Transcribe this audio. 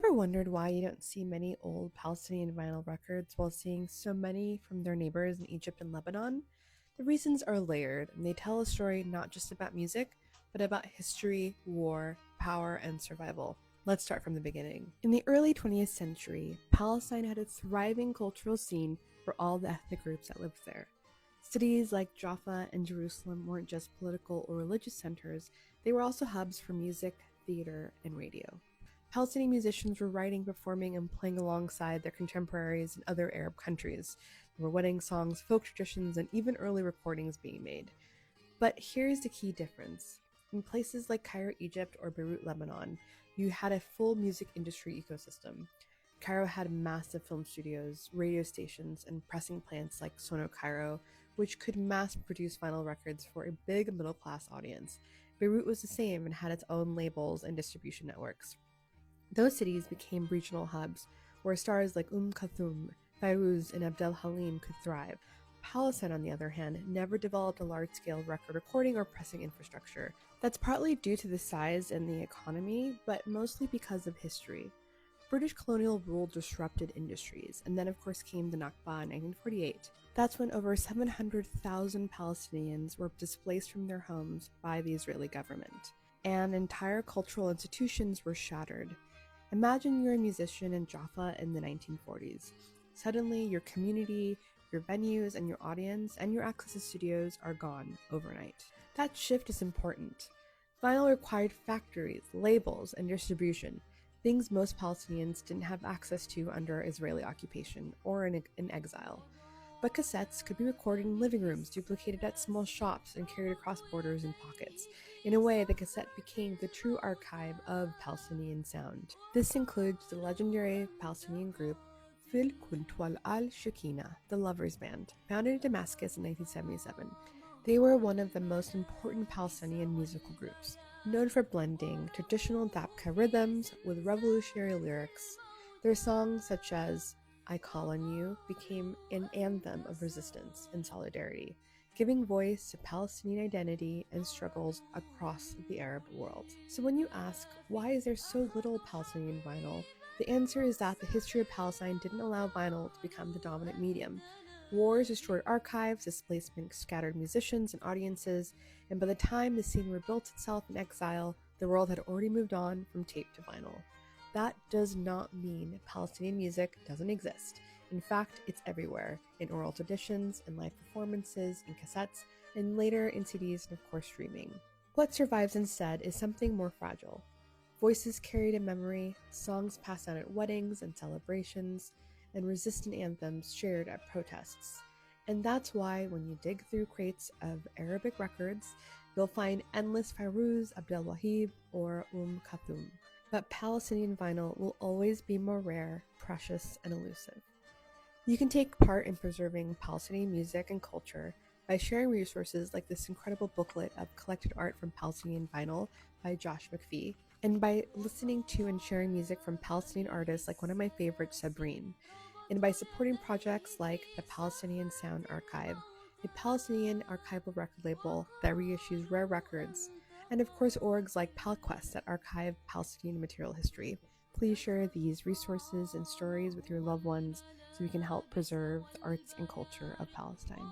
Ever wondered why you don't see many old Palestinian vinyl records while seeing so many from their neighbors in Egypt and Lebanon? The reasons are layered, and they tell a story not just about music, but about history, war, power, and survival. Let's start from the beginning. In the early 20th century, Palestine had a thriving cultural scene for all the ethnic groups that lived there. Cities like Jaffa and Jerusalem weren't just political or religious centers, they were also hubs for music, theater, and radio. Palestinian musicians were writing, performing, and playing alongside their contemporaries in other Arab countries. There were wedding songs, folk traditions, and even early recordings being made. But here's the key difference. In places like Cairo, Egypt, or Beirut, Lebanon, you had a full music industry ecosystem. Cairo had massive film studios, radio stations, and pressing plants like Sono Cairo, which could mass produce vinyl records for a big middle class audience. Beirut was the same and had its own labels and distribution networks. Those cities became regional hubs where stars like Kulthum, Fairuz, and Abdel Halim could thrive. Palestine, on the other hand, never developed a large-scale record recording or pressing infrastructure. That's partly due to the size and the economy, but mostly because of history. British colonial rule disrupted industries, and then of course came the Nakba in 1948. That's when over 700,000 Palestinians were displaced from their homes by the Israeli government, and entire cultural institutions were shattered. Imagine you're a musician in Jaffa in the 1940s. Suddenly, your community, your venues, and your audience, and your access to studios are gone overnight. That shift is important. Vinyl required factories, labels, and distribution, things most Palestinians didn't have access to under Israeli occupation or in exile. But cassettes could be recorded in living rooms, duplicated at small shops, and carried across borders in pockets. In a way, the cassette became the true archive of Palestinian sound. This includes the legendary Palestinian group Fil Kunt Wal Al Shakina, the Lovers Band, founded in Damascus in 1977. They were one of the most important Palestinian musical groups, known for blending traditional Dabka rhythms with revolutionary lyrics. Their songs, such as I Call on You, became an anthem of resistance and solidarity, giving voice to Palestinian identity and struggles across the Arab world. So when you ask, why is there so little Palestinian vinyl? The answer is that the history of Palestine didn't allow vinyl to become the dominant medium. Wars destroyed archives, displacement scattered musicians and audiences, and by the time the scene rebuilt itself in exile, the world had already moved on from tape to vinyl. That does not mean Palestinian music doesn't exist. In fact, it's everywhere, in oral traditions, in live performances, in cassettes, and later in CDs and of course streaming. What survives instead is something more fragile. Voices carried in memory, songs passed down at weddings and celebrations, and resistant anthems shared at protests. And that's why when you dig through crates of Arabic records, you'll find endless Fairuz, Abdel Wahib, or Kulthum. But Palestinian vinyl will always be more rare, precious, and elusive. You can take part in preserving Palestinian music and culture by sharing resources like this incredible booklet of collected art from Palestinian vinyl by Josh McPhee, and by listening to and sharing music from Palestinian artists like one of my favorites, Jubran, and by supporting projects like the Palestinian Sound Archive, a Palestinian archival record label that reissues rare records, and of course orgs like PalQuest that archive Palestinian material history. Please share these resources and stories with your loved ones so we can help preserve the arts and culture of Palestine.